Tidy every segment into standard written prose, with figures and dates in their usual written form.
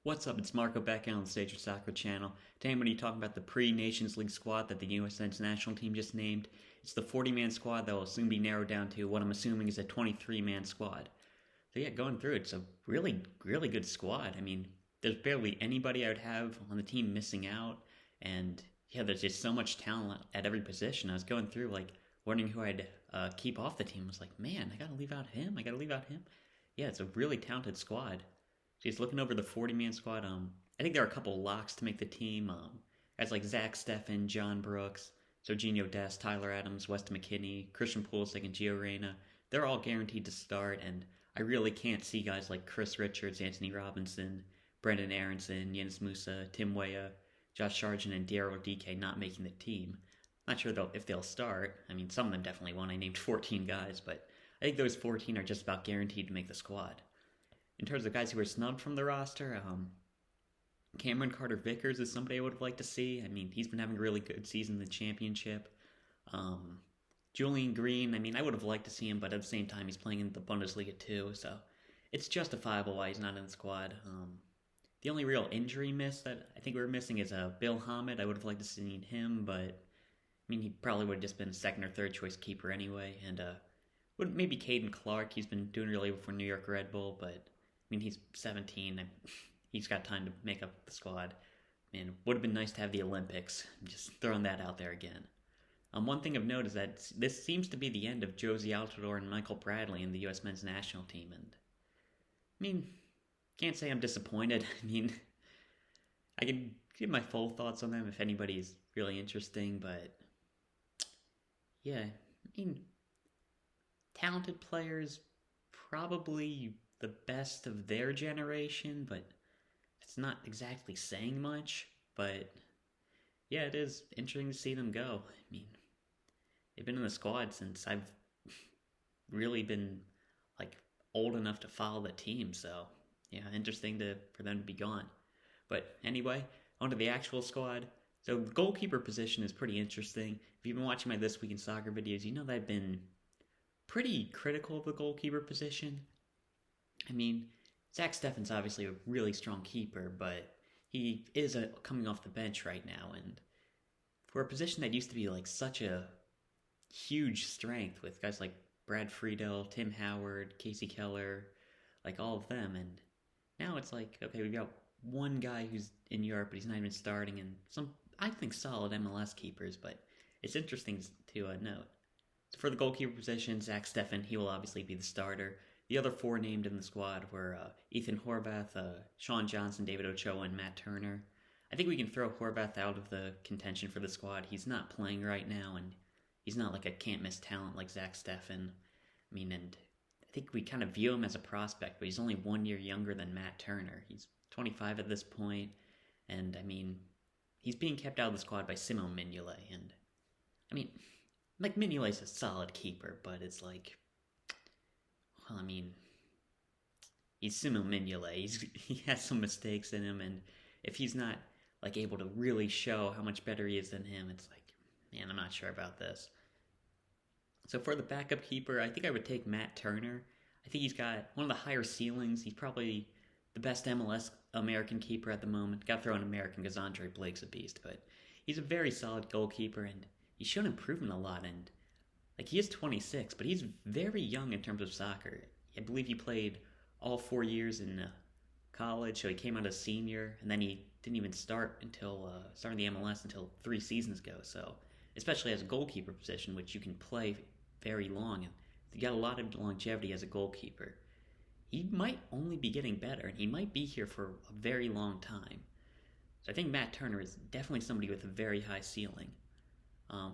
What's up? It's Marco back on the Stage of Soccer channel. Today I'm going to be talking about the pre-Nations League squad that the U.S. men's national team just named. It's the 40-man squad that will soon be narrowed down to what I'm assuming is a 23-man squad. So yeah, going through it's a really good squad. I mean, there's barely anybody I would have on the team missing out. And yeah, there's just so much talent at every position. I was going through wondering who I'd keep off the team. I was like, man, I gotta leave out him. Yeah, it's a really talented squad. Just looking over the 40-man squad, I think there are a couple locks to make the team. Guys like Zach Steffen, John Brooks, Serginho Dest, Tyler Adams, Weston McKennie, Christian Pulisic, and Gio Reyna. They're all guaranteed to start, and I really can't see guys like Chris Richards, Anthony Robinson, Brendan Aaronson, Jens Musah, Tim Weah, Josh Sargent, and Dike not making the team. Not sure if they'll start. I mean, some of them definitely won't. I named 14 guys, but I think those 14 are just about guaranteed to make the squad. In terms of guys who were snubbed from the roster, Cameron Carter-Vickers is somebody I would have liked to see. I mean, he's been having a really good season in the championship. Julian Green, I mean, I would have liked to see him, but at the same time, he's playing in the Bundesliga too, so it's justifiable why he's not in the squad. The only real injury miss that I think we were missing is Bill Hamid. I would have liked to see him, but I mean, he probably would have just been a second or third choice keeper anyway. And maybe Caden Clark. He's been doing really well for New York Red Bull, but I mean, he's 17. He's got time to make up the squad. Man, would have been nice to have the Olympics. I'm just throwing that out there again. One thing of note is that this seems to be the end of Josie Altidore and Michael Bradley in the U.S. men's national team. And I mean, can't say I'm disappointed. I mean, I can give my full thoughts on them if anybody's really interesting. But yeah, I mean, talented players, probably the best of their generation, but it's not exactly saying much. But yeah, it is interesting to see them go. I mean, they've been in the squad since I've really been old enough to follow the team, so yeah, interesting for them to be gone. But anyway, onto the actual squad. So the goalkeeper position is pretty interesting. If you've been watching my This Week in Soccer videos, you know that I've been pretty critical of the goalkeeper position. I mean, Zach Steffen's obviously a really strong keeper, but he is coming off the bench right now, and for a position that used to be such a huge strength with guys like Brad Friedel, Tim Howard, Casey Keller, all of them, and now it's okay, we've got one guy who's in Europe, but he's not even starting, and some, I think, solid MLS keepers, but it's interesting to note. So for the goalkeeper position, Zach Steffen, he will obviously be the starter. The other four named in the squad were Ethan Horvath, Sean Johnson, David Ochoa, and Matt Turner. I think we can throw Horvath out of the contention for the squad. He's not playing right now, and he's not a can't-miss talent like Zach Steffen. I mean, and I think we kind of view him as a prospect, but he's only 1 year younger than Matt Turner. He's 25 at this point, and I mean, he's being kept out of the squad by Simon Mignolet, and I mean, Mignolet's a solid keeper, but it's well, I mean, he's Simon Mignolet. He has some mistakes in him, and if he's not able to really show how much better he is than him, it's man, I'm not sure about this. So for the backup keeper, I think I would take Matt Turner. I think he's got one of the higher ceilings. He's probably the best MLS American keeper at the moment. Got to throw in American because Andre Blake's a beast, but he's a very solid goalkeeper, and he's shown improvement a lot. And he is 26, but he's very young in terms of soccer. I believe he played all 4 years in college, so he came out as senior, and then he didn't even start until starting the MLS until 3 seasons ago. So especially as a goalkeeper position, which you can play very long, and you got a lot of longevity as a goalkeeper. He might only be getting better, and he might be here for a very long time. So I think Matt Turner is definitely somebody with a very high ceiling.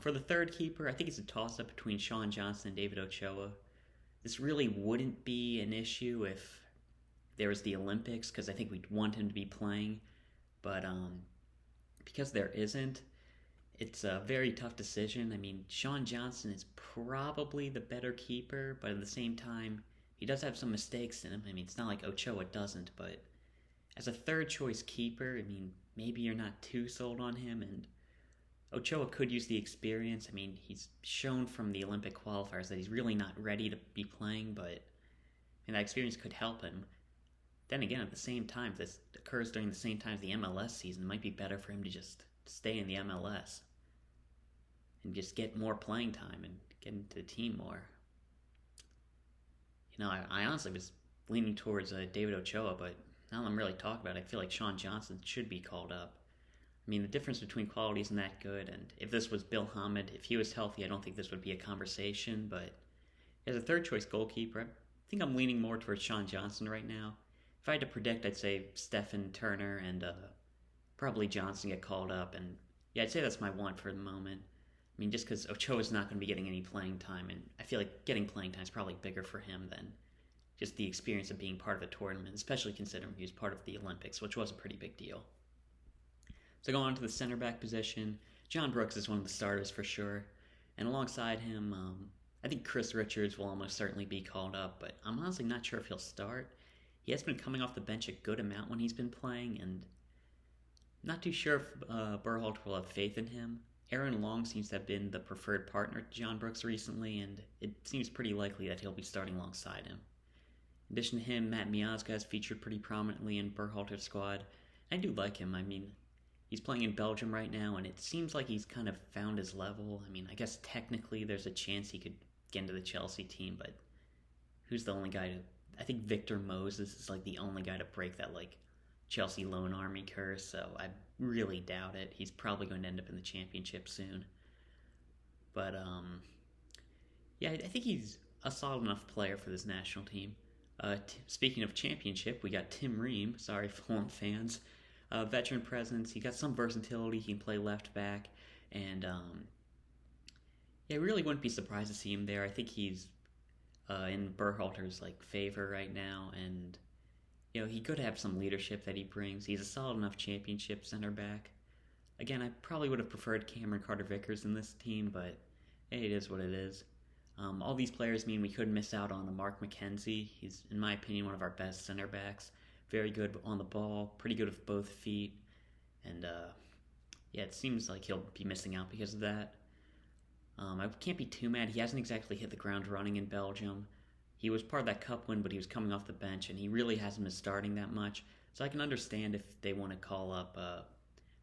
For the third keeper, I think it's a toss-up between Sean Johnson and David Ochoa. This really wouldn't be an issue if there was the Olympics, because I think we'd want him to be playing. But because there isn't, it's a very tough decision. I mean, Sean Johnson is probably the better keeper, but at the same time, he does have some mistakes in him. I mean, it's not like Ochoa doesn't, but as a third-choice keeper, I mean, maybe you're not too sold on him, and Ochoa could use the experience. I mean, he's shown from the Olympic qualifiers that he's really not ready to be playing, but that experience could help him. then again, at the same time, if this occurs during the same time as the MLS season, it might be better for him to just stay in the MLS and just get more playing time and get into the team more. I honestly was leaning towards David Ochoa, but now that I'm really talking about it, I feel like Sean Johnson should be called up. I mean, the difference between quality isn't that good, and if this was Bill Hamid, if he was healthy, I don't think this would be a conversation, but as a third-choice goalkeeper, I think I'm leaning more towards Sean Johnson right now. If I had to predict, I'd say Steffen, Turner, and probably Johnson get called up, and yeah, I'd say that's my want for the moment. I mean, just because Ochoa's not going to be getting any playing time, and I feel like getting playing time is probably bigger for him than just the experience of being part of a tournament, especially considering he was part of the Olympics, which was a pretty big deal. So going on to the center back position, John Brooks is one of the starters for sure, and alongside him, I think Chris Richards will almost certainly be called up, but I'm honestly not sure if he'll start. He has been coming off the bench a good amount when he's been playing, and not too sure if Berhalter will have faith in him. Aaron Long seems to have been the preferred partner to John Brooks recently, and it seems pretty likely that he'll be starting alongside him. In addition to him, Matt Miazga has featured pretty prominently in Berhalter's squad. I do like him. I mean, he's playing in Belgium right now, and it seems like he's kind of found his level. I mean, I guess technically there's a chance he could get into the Chelsea team, but who's the only guy to... I think Victor Moses is like the only guy to break that like Chelsea loan army curse, so I really doubt it. He's probably going to end up in the championship soon. But yeah, I think he's a solid enough player for this national team. Speaking of championship, we got Tim Ream. Sorry, Fulham fans. Veteran presence. He got some versatility. He can play left back, and yeah, I really wouldn't be surprised to see him there. I think he's in Berhalter's like favor right now, and he could have some leadership that he brings. He's a solid enough championship center back. Again, I probably would have preferred Cameron Carter-Vickers in this team, but hey, it is what it is. All these players mean we could miss out on the Mark Mckenzie. He's, in my opinion, one of our best center backs. Very good on the ball, pretty good with both feet, and yeah, it seems like he'll be missing out because of that. I can't be too mad. He hasn't exactly hit the ground running in Belgium. He was part of that cup win, but he was coming off the bench, and he really hasn't been starting that much. So I can understand if they want to call up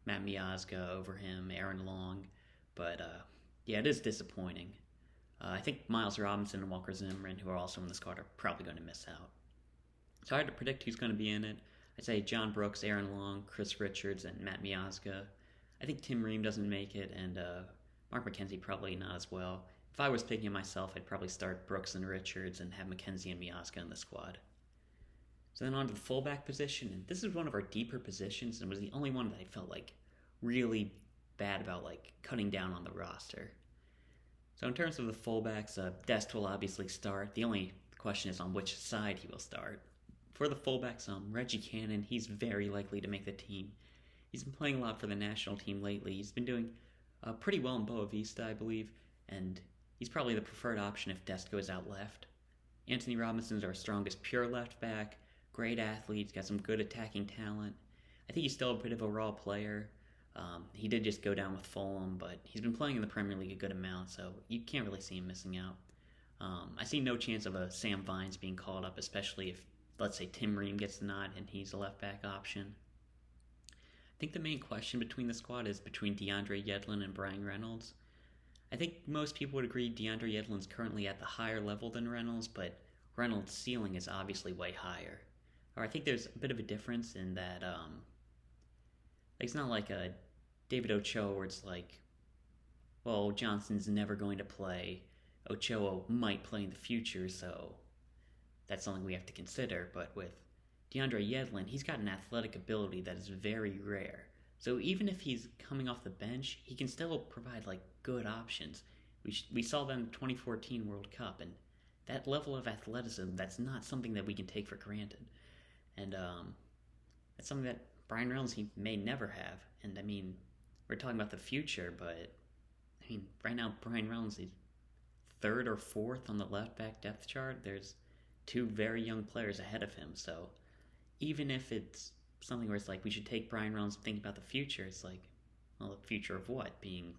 Matt Miazga over him, Aaron Long. But yeah, it is disappointing. I think Miles Robinson and Walker Zimmerman, who are also in the squad, are probably going to miss out. So I had to predict who's going to be in it. I'd say John Brooks, Aaron Long, Chris Richards, and Matt Miazga. I think Tim Ream doesn't make it, and Mark Mckenzie probably not as well. If I was picking myself, I'd probably start Brooks and Richards and have Mckenzie and Miazga in the squad. So then on to the fullback position, and this is one of our deeper positions, and was the only one that I felt like really bad about like cutting down on the roster. So in terms of the fullbacks, Dest will obviously start. The only question is on which side he will start. For the fullbacks, Reggie Cannon, he's very likely to make the team. He's been playing a lot for the national team lately. He's been doing pretty well in Boa Vista, I believe, and he's probably the preferred option if Dest goes out left. Anthony Robinson's our strongest pure left back. Great athlete, he's got some good attacking talent. I think he's still a bit of a raw player. He did just go down with Fulham, but he's been playing in the Premier League a good amount, so you can't really see him missing out. I see no chance of a Sam Vines being called up, especially if, let's say, Tim Ream gets the nod and he's a left-back option. I think the main question between the squad is between DeAndre Yedlin and Brian Reynolds. I think most people would agree DeAndre Yedlin's currently at the higher level than Reynolds, but Reynolds' ceiling is obviously way higher. Or I think there's a bit of a difference in that it's not like a David Ochoa where it's like, well, Johnson's never going to play. Ochoa might play in the future, so that's something we have to consider. But with DeAndre Yedlin, he's got an athletic ability that is very rare. So even if he's coming off the bench, he can still provide like good options. We saw that in the 2014 World Cup, and that level of athleticism, that's not something that we can take for granted. And that's something that Brian Reynolds, he may never have. And I mean, we're talking about the future, but I mean, right now Brian Reynolds is third or fourth on the left back depth chart. There's two very young players ahead of him. So even if it's something where it's like we should take Brian Reynolds and think about the future, it's like, well, the future of what? Being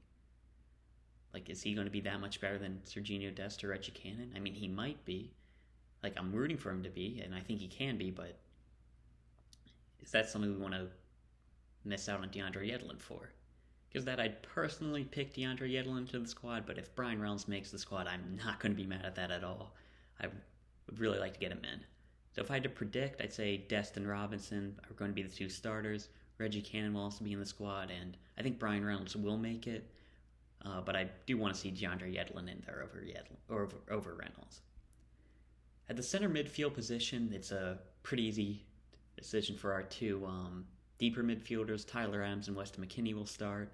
like, is he going to be that much better than Serginho Dest or Reggie Cannon? I mean, he might be. Like, I'm rooting for him to be, and I think he can be, but is that something we want to miss out on DeAndre Yedlin for? Because that I'd personally pick DeAndre Yedlin to the squad, but if Brian Reynolds makes the squad, I'm not going to be mad at that at all. I would really like to get him in. So if I had to predict, I'd say Dest and Robinson are going to be the 2 starters. Reggie Cannon will also be in the squad, and I think Brian Reynolds will make it. But I do want to see DeAndre Yedlin in there over Reynolds. At the center midfield position, it's a pretty easy decision for our 2 deeper midfielders. Tyler Adams and Weston McKennie will start.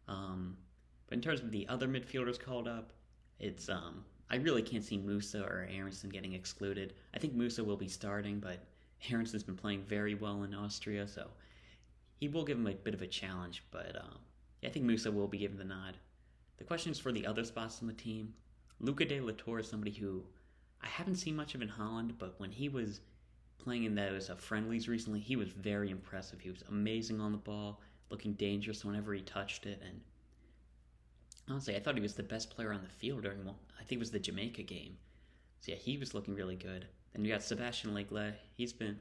But in terms of the other midfielders called up, it's I really can't see Musah or Aaronson getting excluded. I think Musah will be starting, but Aaronson's been playing very well in Austria, so he will give him a bit of a challenge. But I think Musah will be given the nod. The question is for the other spots on the team. Luca de la Torre is somebody who I haven't seen much of in Holland, but when he was playing in those friendlies recently, he was very impressive. He was amazing on the ball, looking dangerous whenever he touched it, and honestly, I thought he was the best player on the field during I think it was the Jamaica game. So yeah, he was looking really good. Then you got Sebastian Lakelay. He's been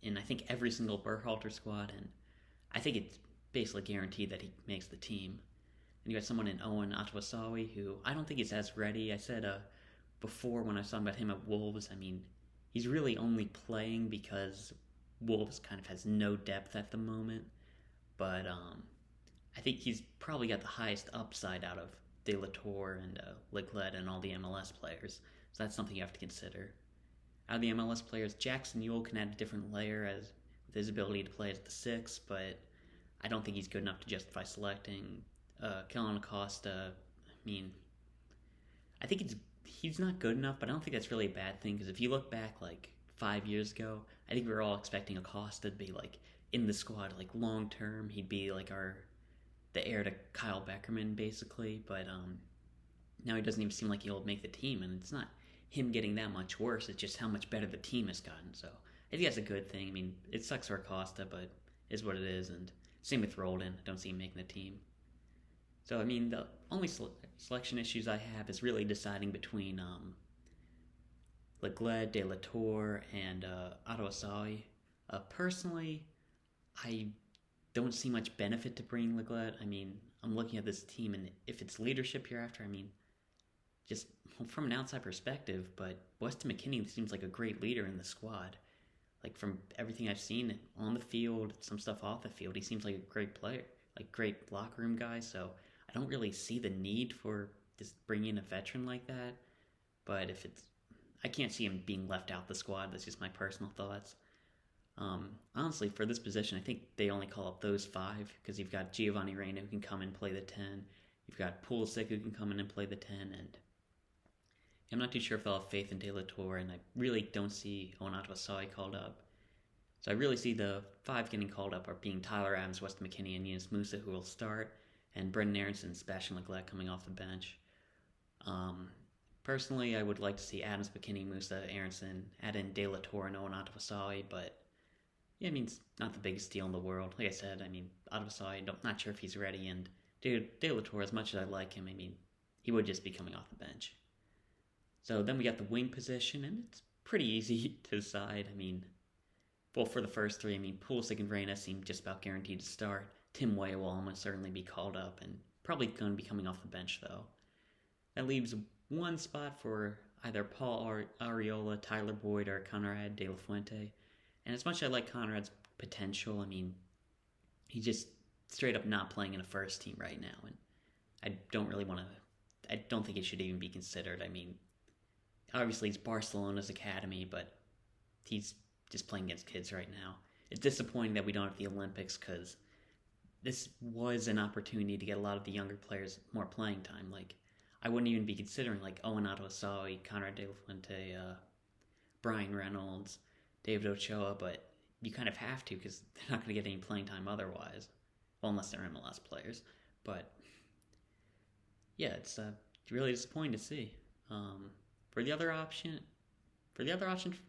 in I think every single Berhalter squad, and I think it's basically guaranteed that he makes the team. And you got someone in Otasowie who I don't think he's as ready. I said before when I was talking about him at Wolves, I mean, he's really only playing because Wolves kind of has no depth at the moment. But I think he's probably got the highest upside out of De La Torre and Lletget and all the MLS players. So that's something you have to consider. Out of the MLS players, Jackson Yueill can add a different layer with his ability to play at the 6, but I don't think he's good enough to justify selecting. Kellen Acosta, I mean, I think he's not good enough, but I don't think that's really a bad thing, because if you look back 5 years ago, I think we were all expecting Acosta to be in the squad long term. He'd be the heir to Kyle Beckerman basically, but now he doesn't even seem like he'll make the team, and it's not him getting that much worse, it's just how much better the team has gotten. So I think that's a good thing. I mean, it sucks for Acosta, but it is what it is, and same with Roldan. I don't see him making the team. So, I mean, the only selection issues I have is really deciding between Lletget, De La Torre, and Otasowie. Personally, I don't see much benefit to bringing Lletget. I mean, I'm looking at this team, and if it's leadership hereafter, I mean, just from an outside perspective, but Weston McKennie seems like a great leader in the squad. From everything I've seen on the field, some stuff off the field, he seems like a great player, great locker room guy, so I don't really see the need for just bringing in a veteran like that. But I can't see him being left out the squad. That's just my personal thoughts. Honestly, for this position, I think they only call up those 5 because you've got Giovanni Reyna who can come and play the 10. You've got Pulisic who can come in and play the 10, and I'm not too sure if they'll have faith in De La Torre, and I really don't see Otasowie called up. So I really see the 5 getting called up are being Tyler Adams, Weston McKennie, and Yunus Musah, who will start, and Brendan Aaronson and Sebastian Lakelay coming off the bench. Personally, I would like to see Adams, McKennie, Musah, Aaronson, add in De La Torre and Otasowie, but yeah, I mean, it's not the biggest deal in the world. Like I said, I mean, Otasowie, not sure if he's ready, and De La Torre, as much as I like him, I mean, he would just be coming off the bench. So then we got the wing position, and it's pretty easy to decide. I mean, well, for the first 3, I mean, Pulisic and Reyna seem just about guaranteed to start. Tim Weah will almost certainly be called up, and probably going to be coming off the bench, though. That leaves one spot for either Paul Arriola, Tyler Boyd, or Konrad de la Fuente. And as much as I like Konrad's potential, I mean, he's just straight up not playing in a first team right now, and I don't think it should even be considered. I mean, obviously it's Barcelona's academy, but he's just playing against kids right now. It's disappointing that we don't have the Olympics, because this was an opportunity to get a lot of the younger players more playing time. I wouldn't even be considering Owen Otasowie, Konrad de la Fuente, Brian Reynolds, David Ochoa, but you kind of have to, because they're not going to get any playing time otherwise. Well, unless they're MLS players. But yeah, it's really disappointing to see. For the other option for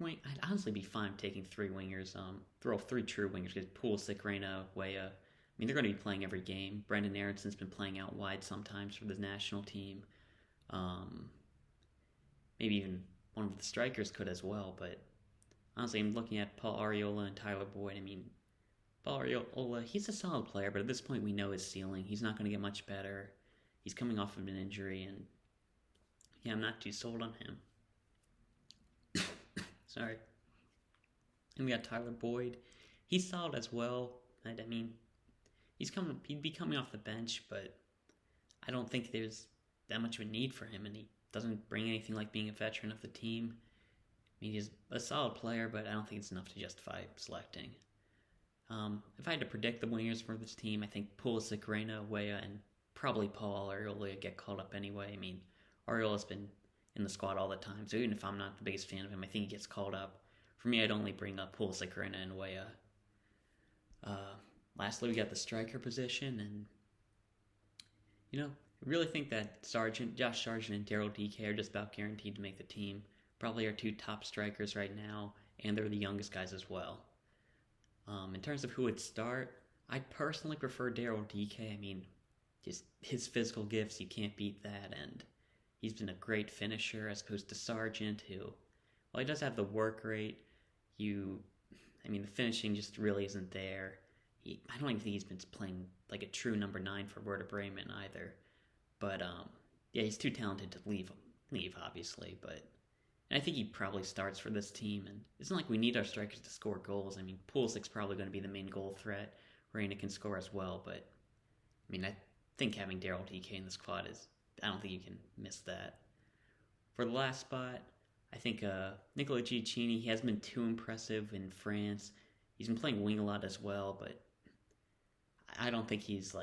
wing, I'd honestly be fine taking 3 wingers. Throw 3 true wingers, because Pulisic, Reyna, Weah. I mean, they're going to be playing every game. Brendan Aaronson's been playing out wide sometimes for the national team. Maybe even one of the strikers could as well, but honestly, I'm looking at Paul Arriola and Tyler Boyd. I mean, Paul Arriola, he's a solid player, but at this point we know his ceiling. He's not going to get much better. He's coming off of an injury, and yeah, I'm not too sold on him. Sorry. And we got Tyler Boyd. He's solid as well. I mean, he'd be coming off the bench, but I don't think there's that much of a need for him, and he doesn't bring anything like being a veteran of the team. I mean, he's a solid player, but I don't think it's enough to justify selecting. If I had to predict the wingers for this team, I think Pulisic, Reyna, Weah, and probably Paul Arriola get called up anyway. I mean, Arriola's been in the squad all the time, so even if I'm not the biggest fan of him, I think he gets called up. For me, I'd only bring up Pulisic, Reyna, and Weah. Lastly, we got the striker position, and I really think that Josh Sargent, and Daryl Dike are just about guaranteed to make the team. Probably our two top strikers right now, and they're the youngest guys as well. In terms of who would start, I personally prefer Daryl Dike. I mean, just his physical gifts, you can't beat that, and he's been a great finisher as opposed to Sargent, who, while he does have the work rate, the finishing just really isn't there. I don't even think he's been playing like a true number 9 for Werder Bremen either. But, he's too talented to leave, obviously. But I think he probably starts for this team. And it's not like we need our strikers to score goals. I mean, Pulisic's probably going to be the main goal threat. Reyna can score as well. But, I think having Daryl Dike in the squad I don't think you can miss that. For the last spot, I think Nicola Giacchini, he hasn't been too impressive in France. He's been playing wing a lot as well, but I don't think he's,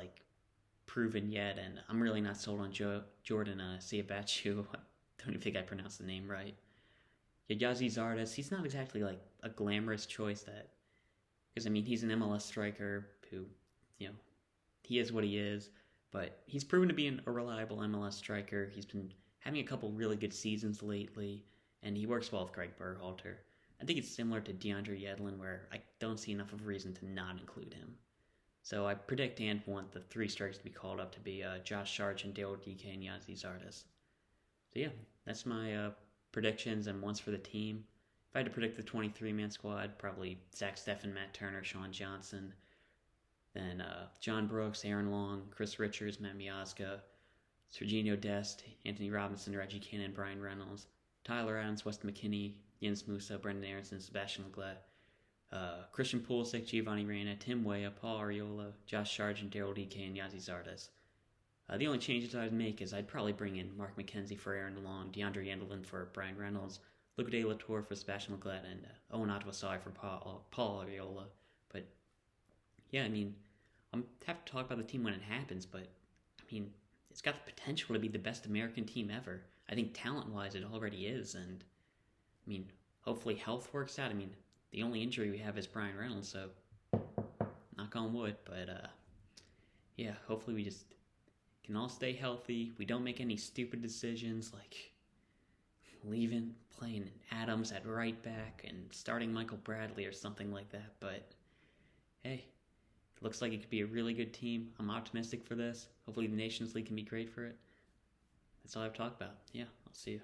proven yet, and I'm really not sold on Jordan Siebatcheu. I don't even think I pronounced the name right. Yazi Zardes, he's not exactly, a glamorous choice because, he's an MLS striker who, he is what he is, but he's proven to be a reliable MLS striker. He's been having a couple really good seasons lately, and he works well with Greg Berhalter. I think it's similar to DeAndre Yedlin, where I don't see enough of a reason to not include him. So I predict and want the 3 strikers to be called up to be Josh Sargent, Daryl Dike, and Yazi Zardes. So yeah, that's my predictions and wants for the team. If I had to predict the 23-man squad, probably Zach Steffen, Matt Turner, Sean Johnson, then John Brooks, Aaron Long, Chris Richards, Matt Miazga, Serginho Dest, Anthony Robinson, Reggie Cannon, Brian Reynolds, Tyler Adams, West McKennie, Jens Musah, Brendan Aaronson, Sebastian Lakelay, Christian Pulisic, Giovanni Reyna, Tim Weah, Paul Arriola, Josh Sargent, Daryl Dike, and Yazi Zardes. The only changes I'd make is I'd probably bring in Mark McKenzie for Aaron Long, DeAndre Yedlin for Brian Reynolds, Luca De La Torre for Sebastian Lakelay, and Owen Otasowie for Paul Arriola. But yeah, I'm have to talk about the team when it happens, but it's got the potential to be the best American team ever. I think talent-wise it already is, and hopefully health works out. The only injury we have is Brian Reynolds, so knock on wood. But hopefully we just can all stay healthy. We don't make any stupid decisions like playing Adams at right back and starting Michael Bradley or something like that. But hey, it looks like it could be a really good team. I'm optimistic for this. Hopefully the Nations League can be great for it. That's all I've talked about. Yeah, I'll see you.